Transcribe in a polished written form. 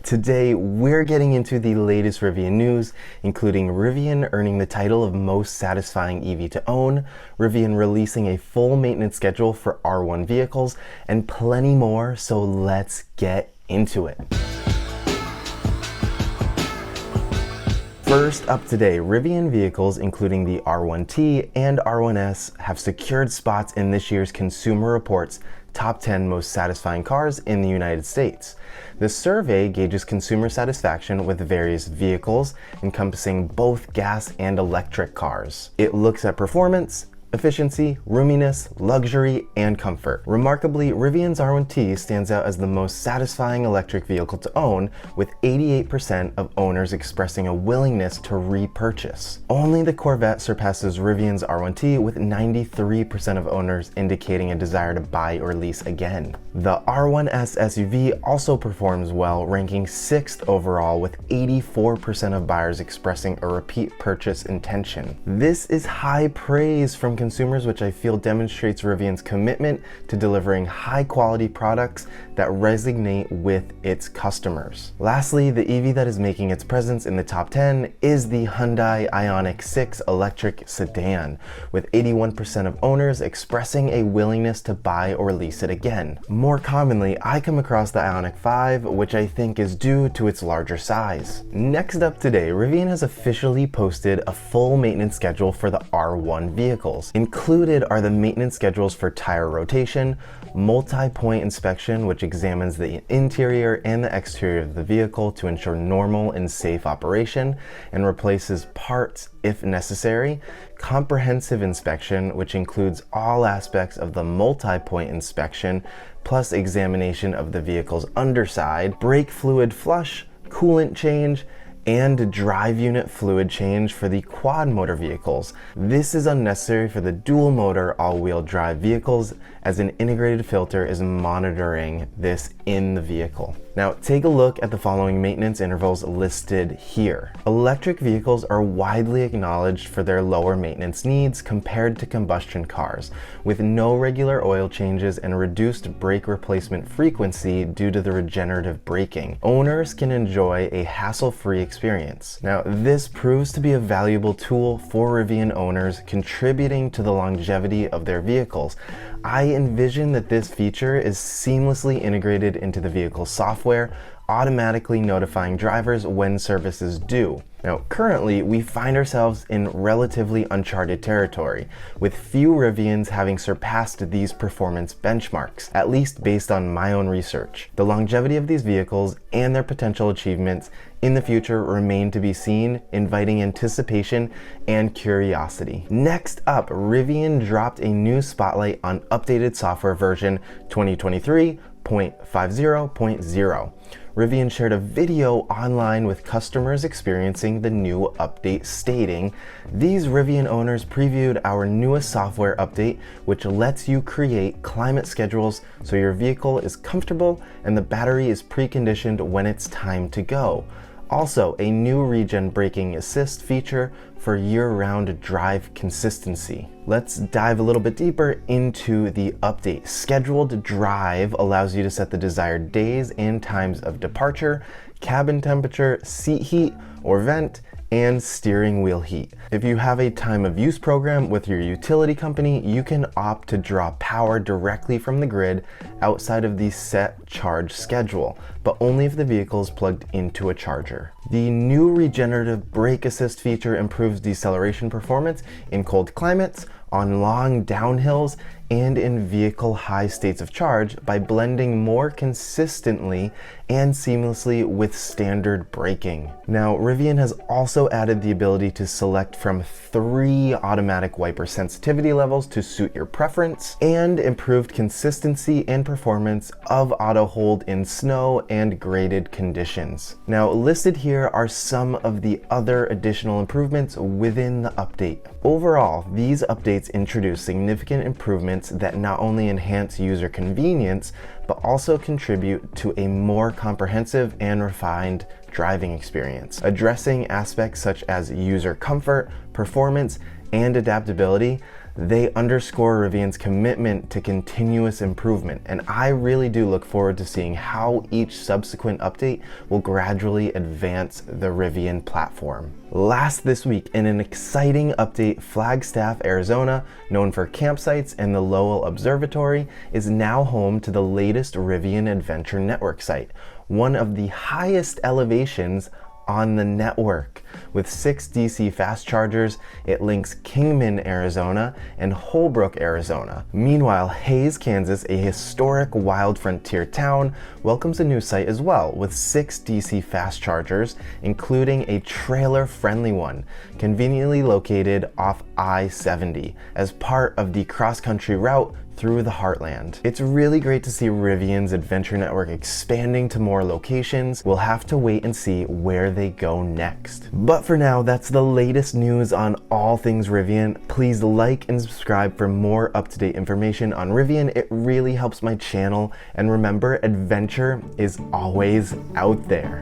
Today, we're getting into the latest Rivian news, including Rivian earning the title of most satisfying EV to own, Rivian releasing a full maintenance schedule for R1 vehicles, and plenty more, so let's get into it. First up today, Rivian vehicles, including the R1T and R1S, have secured spots in this year's Consumer Reports Top 10 Most Satisfying Cars in the United States. The survey gauges consumer satisfaction with various vehicles, encompassing both gas and electric cars. It looks at performance, efficiency, roominess, luxury, and comfort. Remarkably, Rivian's R1T stands out as the most satisfying electric vehicle to own, with 88% of owners expressing a willingness to repurchase. Only the Corvette surpasses Rivian's R1T, with 93% of owners indicating a desire to buy or lease again. The R1S SUV also performs well, ranking 6th overall, with 84% of buyers expressing a repeat purchase intention. This is high praise from consumers, which I feel demonstrates Rivian's commitment to delivering high quality products that resonate with its customers. Lastly, the EV that is making its presence in the top 10 is the Hyundai Ioniq 6 electric sedan, with 81% of owners expressing a willingness to buy or lease it again. More commonly, I come across the Ioniq 5, which I think is due to its larger size. Next up today, Rivian has officially posted a full maintenance schedule for the R1 vehicles. Included are the maintenance schedules for tire rotation, multi-point inspection, which examines the interior and the exterior of the vehicle to ensure normal and safe operation and replaces parts if necessary, comprehensive inspection, which includes all aspects of the multi-point inspection, plus examination of the vehicle's underside, brake fluid flush, coolant change, and drive unit fluid change for the quad motor vehicles. This is unnecessary for the dual motor all-wheel drive vehicles, as an integrated filter is monitoring this in the vehicle. Now take a look at the following maintenance intervals listed here. Electric vehicles are widely acknowledged for their lower maintenance needs compared to combustion cars, with no regular oil changes and reduced brake replacement frequency due to the regenerative braking. Owners can enjoy a hassle-free experience. Now, this proves to be a valuable tool for Rivian owners, contributing to the longevity of their vehicles. I envision that this feature is seamlessly integrated into the vehicle's software, automatically notifying drivers when service is due. Now, currently, we find ourselves in relatively uncharted territory, with few Rivians having surpassed these performance benchmarks, at least based on my own research. The longevity of these vehicles and their potential achievements in the future remain to be seen, inviting anticipation and curiosity. Next up, Rivian dropped a new spotlight on updated software version 2023.50.0. Rivian shared a video online with customers experiencing the new update, stating, "These Rivian owners previewed our newest software update, which lets you create climate schedules so your vehicle is comfortable and the battery is preconditioned when it's time to go. Also, a new Regen braking assist feature for year-round drive consistency." Let's dive a little bit deeper into the update. Scheduled drive allows you to set the desired days and times of departure, cabin temperature, seat heat or vent, and steering wheel heat. If you have a time of use program with your utility company, you can opt to draw power directly from the grid outside of the set charge schedule, but only if the vehicle is plugged into a charger. The new regenerative brake assist feature improves deceleration performance in cold climates, on long downhills, and in vehicle high states of charge by blending more consistently and seamlessly with standard braking. Now, Rivian has also added the ability to select from 3 automatic wiper sensitivity levels to suit your preference, and improved consistency and performance of auto hold in snow and graded conditions. Now, listed here are some of the other additional improvements within the update. Overall, these updates introduce significant improvements that not only enhance user convenience, but also contribute to a more comprehensive and refined driving experience, addressing aspects such as user comfort, performance, and adaptability They underscore Rivian's commitment to continuous improvement, and I really do look forward to seeing how each subsequent update will gradually advance the Rivian platform. Last this week, in an exciting update, Flagstaff, Arizona, known for campsites and the Lowell Observatory, is now home to the latest Rivian Adventure Network site, one of the highest elevations on the network. With 6 DC fast chargers, it links Kingman, Arizona and Holbrook, Arizona. Meanwhile, Hays, Kansas, a historic wild frontier town, welcomes a new site as well, with 6 DC fast chargers, including a trailer-friendly one, conveniently located off I-70 as part of the cross-country route through the heartland. It's really great to see Rivian's Adventure Network expanding to more locations. We'll have to wait and see where they go next. But for now, that's the latest news on all things Rivian. Please like and subscribe for more up-to-date information on Rivian. It really helps my channel. And remember, adventure is always out there.